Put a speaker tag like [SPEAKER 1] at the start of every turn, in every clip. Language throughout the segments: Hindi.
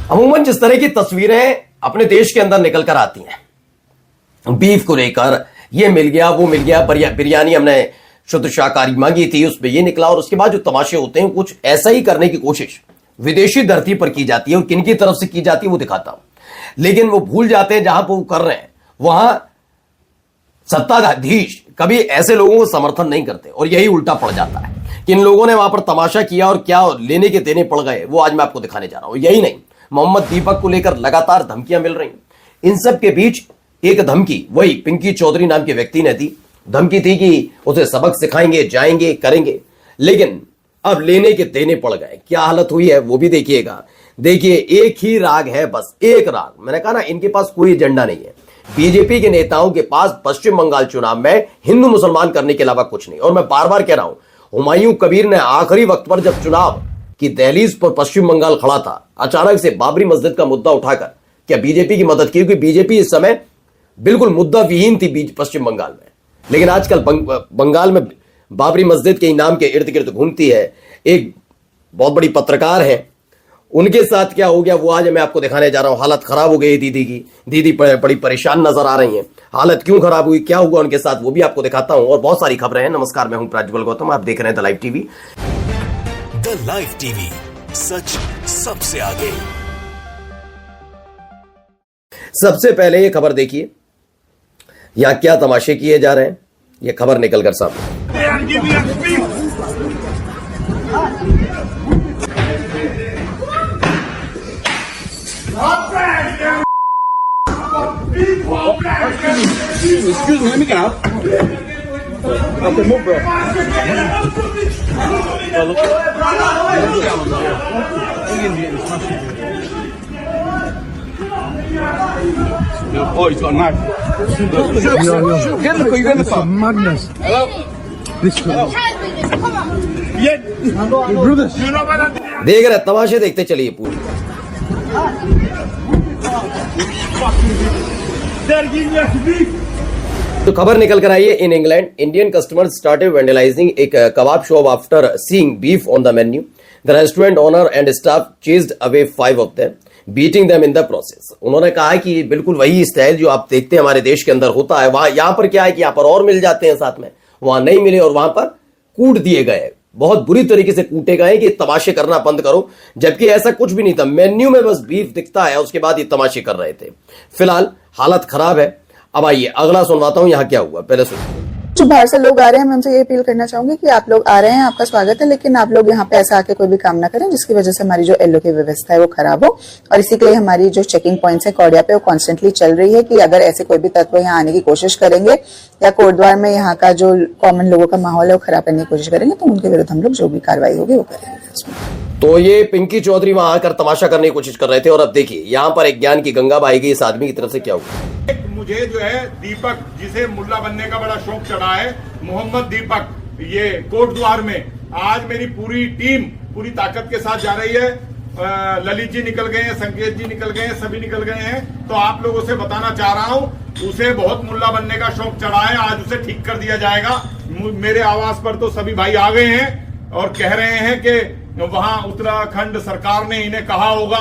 [SPEAKER 1] अमूमन जिस तरह की तस्वीरें अपने देश के अंदर निकल कर आती हैं, बीफ को लेकर ये मिल गया वो मिल गया, बिरयानी हमने शुद्ध शाकाहारी मांगी थी उसमें ये निकला, और उसके बाद जो तमाशे होते हैं कुछ ऐसा ही करने की कोशिश विदेशी धरती पर की जाती है और किनकी तरफ से की जाती है वो दिखाता हूं। लेकिन वो भूल जाते हैं जहां पर वो कर रहे हैं वहां सत्ताधीश कभी ऐसे लोगों को समर्थन नहीं करते, और यही उल्टा पड़ जाता है कि इन लोगों ने वहां पर तमाशा किया और क्या लेने के देने पड़ गए वो आज मैं आपको दिखाने जा रहा हूं। यही नहीं, मोहम्मद दीपक को लेकर लगातार धमकियां मिल रही हैं। इन सब के बीच एक धमकी वही पिंकी चौधरी नाम के व्यक्ति ने दी। धमकी थी कि उसे सबक सिखाएंगे, जाएंगे, करेंगे, लेकिन अब लेने के देने पड़ गए। क्या हालत हुई है वो भी देखिएगा। देखिए, एक ही राग है, बस एक राग। मैंने कहा ना, इनके पास कोई एजेंडा नहीं है। बीजेपी के नेताओं के पास पश्चिम बंगाल चुनाव में हिंदू मुसलमान करने के अलावा कुछ नहीं। और मैं बार बार कह रहा हूं, हुमायूं कबीर ने आखिरी वक्त पर जब चुनाव की दहलीज पर पश्चिम बंगाल खड़ा था, अचानक से बाबरी मस्जिद का मुद्दा उठाकर क्या बीजेपी की मदद की? क्योंकि बीजेपी इस समय बिल्कुल मुद्दा विहीन थी पश्चिम बंगाल में। लेकिन आजकल बंगाल में बाबरी मस्जिद के नाम के इर्द गिर्द घूमती है एक बहुत बड़ी पत्रकार है, उनके साथ क्या हो गया वो आज मैं आपको दिखाने जा रहा हूं। हालत खराब हो गई दीदी की, दीदी बड़ी परेशान नजर आ रही हैं। हालत क्यों खराब हुई, क्या हुआ उनके साथ, वो भी आपको दिखाता हूं। और बहुत सारी खबरें हैं। नमस्कार, मैं हूं प्रज्वल गौतम, आप देख रहे हैं the live TV.
[SPEAKER 2] The live TV, सच सबसे आगे।
[SPEAKER 1] सबसे पहले ये खबर देखिए, यहां क्या तमाशे किए जा रहे हैं, ये खबर निकलकर सामने।
[SPEAKER 3] Excuse me, let me get out. Okay, move, bro. Oh, he's got a knife. Get in the car, you get in the car.
[SPEAKER 4] Madness.
[SPEAKER 3] Hello?
[SPEAKER 4] This
[SPEAKER 3] Hello? Yeah.
[SPEAKER 4] brothers.
[SPEAKER 3] You know about that?
[SPEAKER 1] देख रहे तमाशे देखते चलिए पूरी।
[SPEAKER 3] They're giving us beef.
[SPEAKER 1] तो खबर निकल कर आई है, in England Indian customers started vandalising एक कबाब shop after seeing beef on the menu. The restaurant owner and staff chased away 5 of them, beating them in the process. उन्होंने कहा कि बिल्कुल वही स्टाइल जो आप देखते हैं हमारे देश के अंदर होता है, वहां यहां पर क्या है कि यहां पर और मिल जाते हैं साथ में, वहां नहीं मिले और वहां पर कूट दिए गए, बहुत बुरी तरीके से कूटे गए कि तमाशे करना बंद करो, जबकि ऐसा कुछ भी नहीं था। मेन्यू में बस बीफ दिखता है, उसके बाद ये तमाशे कर रहे थे। फिलहाल हालत खराब है। अब आइए अगला सुनवाता हूं यहां क्या हुआ, पहले सुनिए।
[SPEAKER 5] जो बाहर से लोग आ रहे हैं, मैं उनसे ये अपील करना चाहूंगी कि आप लोग आ रहे हैं, आपका स्वागत है, लेकिन आप लोग यहाँ पे ऐसा आके कोई भी काम ना करें जिसकी वजह से हमारी जो एलओ की व्यवस्था है वो खराब हो। और इसी के लिए हमारी जो चेकिंग पॉइंट्स है कौड़िया पे, वो कॉन्स्टेंटली चल रही है कि अगर ऐसे कोई भी तत्व यहाँ आने की कोशिश करेंगे या कोटद्वार में यहाँ का जो कॉमन लोगों का माहौल है वो खराब करने की कोशिश करेंगे तो उनके विरुद्ध हम लोग जो भी कार्रवाई होगी वो करेंगे।
[SPEAKER 1] तो ये पिंकी चौधरी वहां आकर तमाशा करने की कोशिश कर रहे थे, और अब देखिए यहां पर एक ज्ञान की गंगा बहाई गई। इस आदमी की तरफ से क्या हुआ?
[SPEAKER 6] मुझे जो है दीपक, जिसे मुल्ला बनने का बड़ा शौक चढ़ा है, मोहम्मद दीपक, ये कोटद्वार में आज मेरी पूरी टीम पूरी ताकत के साथ जा रही है। ललित जी निकल गए हैं, संकेत जी निकल गए हैं, सभी निकल गए हैं। तो आप लोगों से बताना चाह रहा हूं, उसे बहुत मुल्ला बनने का शौक चढ़ा है, आज उसे ठीक कर दिया जाएगा। मेरे आवाज पर तो सभी भाई आ गए हैं और कह रहे हैं कि वहां उत्तराखंड सरकार ने इन्हें कहा होगा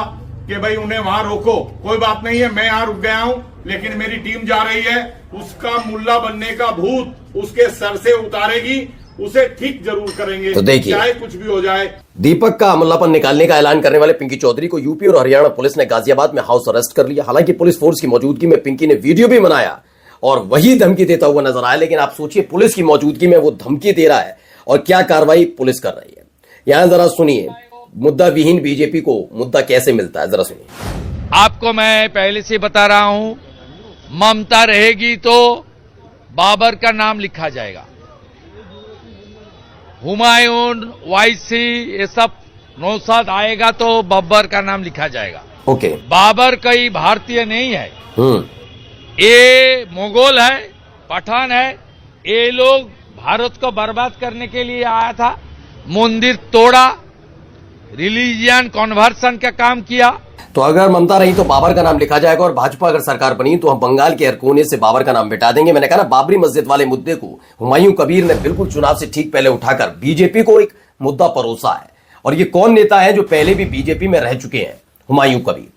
[SPEAKER 6] कि भाई उन्हें वहां रोको। कोई बात नहीं है, मैं यहाँ रुक गया हूं, लेकिन मेरी टीम जा रही है। उसका मुल्ला बनने का भूत उसके सर से उतारेगी, उसे ठीक जरूर करेंगे,
[SPEAKER 1] तो देखिए,
[SPEAKER 6] चाहे कुछ भी हो जाए।
[SPEAKER 1] दीपक का मुल्लापन निकालने का ऐलान करने वाले पिंकी चौधरी को यूपी और हरियाणा पुलिस ने गाजियाबाद में हाउस अरेस्ट कर लिया। हालांकि पुलिस फोर्स की मौजूदगी में पिंकी ने वीडियो भी बनाया और वही धमकी देता हुआ नजर आया। लेकिन आप सोचिए, पुलिस की मौजूदगी में वो धमकी दे रहा है और क्या कार्रवाई पुलिस कर रही है। यहां जरा सुनिए, मुद्दा विहीन बीजेपी को मुद्दा कैसे मिलता है, जरा सुनिए।
[SPEAKER 7] आपको मैं पहले से बता रहा हूं, ममता रहेगी तो बाबर का नाम लिखा जाएगा, हुमायूं, वायसी, ये सब नौशाद आएगा तो बाबर का नाम लिखा जाएगा।
[SPEAKER 1] ओके।
[SPEAKER 7] बाबर कोई भारतीय नहीं है, ये मुगल है, पठान है। ये लोग भारत को बर्बाद करने के लिए आया था, मंदिर तोड़ा, रिलीजियन कन्वर्सन का काम किया।
[SPEAKER 1] तो अगर ममता रही तो बाबर का नाम लिखा जाएगा, और भाजपा अगर सरकार बनी तो हम बंगाल के हर कोने से बाबर का नाम मिटा देंगे। मैंने कहा ना, बाबरी मस्जिद वाले मुद्दे को हुमायूं कबीर ने बिल्कुल चुनाव से ठीक पहले उठाकर बीजेपी को एक मुद्दा परोसा है। और ये कौन नेता है जो पहले भी बीजेपी में रह चुके हैं? हुमायूं कबीर।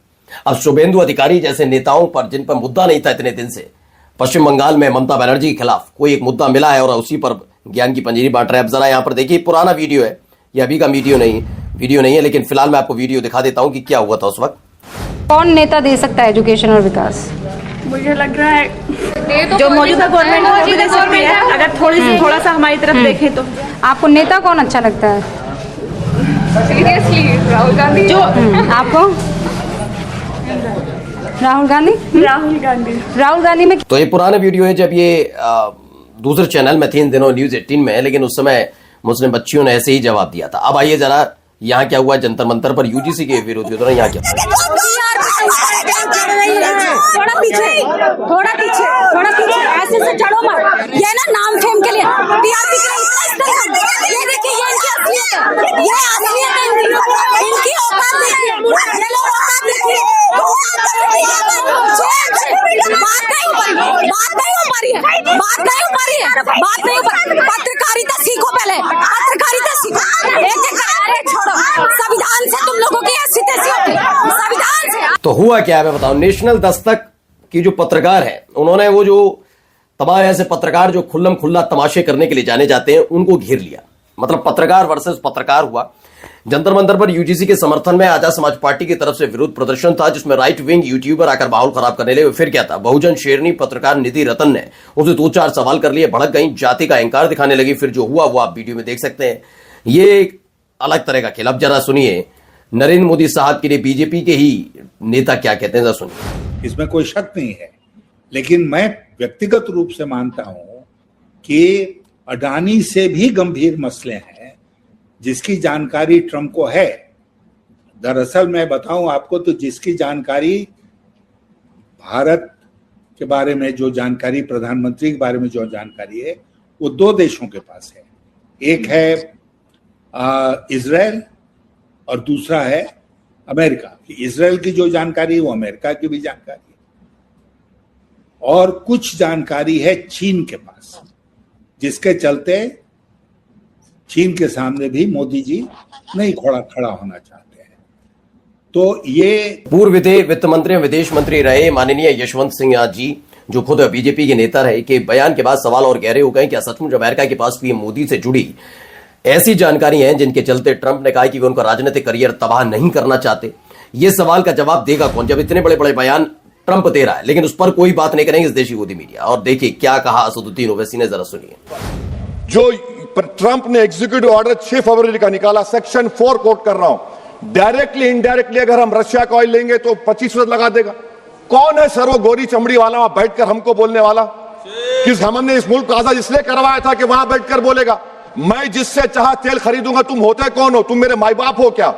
[SPEAKER 1] अब शुभेंदु अधिकारी जैसे नेताओं पर, जिन पर मुद्दा नहीं था इतने दिन से, पश्चिम बंगाल में ममता बनर्जी के खिलाफ कोई एक मुद्दा मिला है और उसी पर ज्ञान की पंजीरी बांट रहे हैं। अब जरा यहां पर देखिए, पुराना वीडियो है, ये अभी का वीडियो नहीं है, लेकिन फिलहाल मैं आपको वीडियो दिखा देता हूं कि क्या हुआ था उस वक्त।
[SPEAKER 8] कौन नेता दे सकता है एजुकेशन और विकास?
[SPEAKER 9] मुझे लग रहा है जो मौजूदा गवर्नमेंट है वो भी दे सकती है, अगर थोड़ा सा हमारी तरफ देखें तो।
[SPEAKER 8] आपको नेता कौन अच्छा लगता है?
[SPEAKER 9] सीरियसली राहुल गांधी।
[SPEAKER 8] जो आपको राहुल गांधी में
[SPEAKER 1] तो ये पुराना वीडियो है जब ये दूसरे चैनल में थी, इन दिनों न्यूज 18 में है, लेकिन उस समय मुस्लिम बच्चियों ने ऐसे ही जवाब दिया था। अब आइए जरा यहाँ क्या हुआ जंतर मंतर पर यूजीसी के विरोध के दौरान। यहाँ क्या
[SPEAKER 10] थोड़ा पीछे ऐसे से चढ़ो मत, ये ना नाम फेम के लिए टीआरपी के लिए। ये देखिए, ये इनकी असलियत है, ये असलियत है इनकी औकात देखिए, ये लोग औकात देखिए। बात नहीं ऊपर। पत्रकारिता सीखो, पहले पत्रकारिता सीखो। अरे छोड़ो, संविधान से तुम लोगों की ऐसी तैसी होती, संविधान से।
[SPEAKER 1] तो हुआ क्या है मैं बताऊं। नेशनल दस्तक की जो पत्रकार है, उन्होंने वो जो तमाम ऐसे पत्रकार जो खुल्लम खुल्ला तमाशे करने के लिए जाने जाते हैं, उनको घेर लिया। मतलब पत्रकार वर्सेस पत्रकार हुआ। जंतर मंतर पर यूजीसी के समर्थन में आजाद समाज पार्टी की तरफ से विरोध प्रदर्शन था, जिसमें राइट विंग यूट्यूबर आकर माहौल खराब करने लगे। फिर क्या था, बहुजन शेरनी पत्रकार निधि रतन ने उसे 2-4 सवाल कर लिए, भड़क गई, जाति का अहंकार दिखाने लगी। फिर जो हुआ वो आप वीडियो में देख सकते हैं। ये एक अलग तरह का खेल। अब जरा सुनिए नरेंद्र मोदी साहब के लिए बीजेपी के ही नेता क्या कहते हैं, जरा सुनिए।
[SPEAKER 11] इसमें कोई शक नहीं है, लेकिन मैं व्यक्तिगत रूप से मानता हूं कि अडानी से भी गंभीर मसले हैं जिसकी जानकारी ट्रंप को है। दरअसल मैं बताऊं आपको तो जिसकी जानकारी भारत के बारे में, जो जानकारी प्रधानमंत्री के बारे में जो जानकारी है, वो 2 देशों के पास है। एक है इजराइल और दूसरा है अमेरिका। इजराइल की जो जानकारी वो अमेरिका की भी जानकारी है, और कुछ जानकारी है चीन के पास, जिसके चलते चीन के सामने भी मोदी जी नहीं खड़ा होना चाहते हैं। तो ये
[SPEAKER 1] पूर्व वित्त मंत्री, विदेश मंत्री रहे माननीय यशवंत सिन्हा जी, जो खुद बीजेपी के नेता रहे, के बयान के बाद सवाल और गहरे हो गए। क्या सचमुच अमेरिका के पास पीएम मोदी से जुड़ी ऐसी जानकारी है जिनके चलते ट्रंप ने कहा कि वे उनका राजनीतिक करियर तबाह नहीं करना चाहते? ये सवाल का जवाब देगा कौन जब इतने बड़े बड़े बयान ट्रंप दे रहा है, लेकिन उस पर कोई बात नहीं करेंगे इस देशी विरोधी मीडिया। और देखिए क्या कहा असदुद्दीन ओवैसी ने, जरा सुनिए।
[SPEAKER 12] जो ट्रंप ने एग्जीक्यूटिव ऑर्डर 6 फरवरी का निकाला, सेक्शन 4 कोट कर रहा हूं, डायरेक्टली इनडायरेक्टली अगर हम रशिया का ऑयल लेंगे तो 25% लगा देगा। कौन है सर वो गोरी चमड़ी वाला वहां बैठकर हमको बोलने वाला? किस हमने इस मुल्क का आजाद इसलिए करवाया था कि वहां बैठकर बोलेगा मैं जिससे चाह तेल खरीदूंगा। तुम होते कौन हो? तुम मेरे माई बाप हो क्या?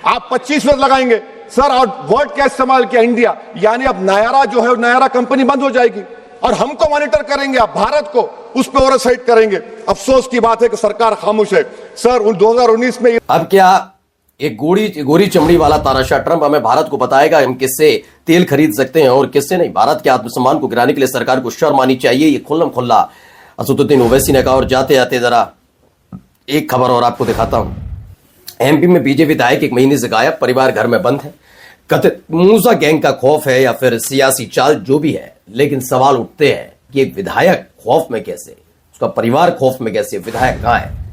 [SPEAKER 12] आप 25% लगाएंगे सर। और वर्ड क्या इस्तेमाल किया? इंडिया, यानी अब नायारा जो है, नायारा कंपनी बंद हो जाएगी और हमको मॉनिटर करेंगे, आप भारत को उस पर ओवरसाइट करेंगे। अफसोस की बात है कि सरकार खामोश है सर। 2019 में
[SPEAKER 1] अब क्या एक गोरी चमड़ी वाला तानाशाह ट्रंप हमें भारत को बताएगा हम किससे तेल खरीद सकते हैं और किससे नहीं? भारत के आत्मसम्मान को गिराने के लिए सरकार को शर्म आनी चाहिए, ये खुल्लम खुल्ला असदुद्दीन ओवैसी ने कहा। और जाते जाते जरा एक खबर और आपको दिखाता हूं। एमपी में बीजेपी विधायक 1 महीने से गायब, परिवार घर में बंद है। कथित मूसा गैंग का खौफ है या फिर सियासी चाल, जो भी है, लेकिन सवाल उठते हैं कि विधायक खौफ में कैसे, उसका परिवार खौफ में कैसे, विधायक कहां है?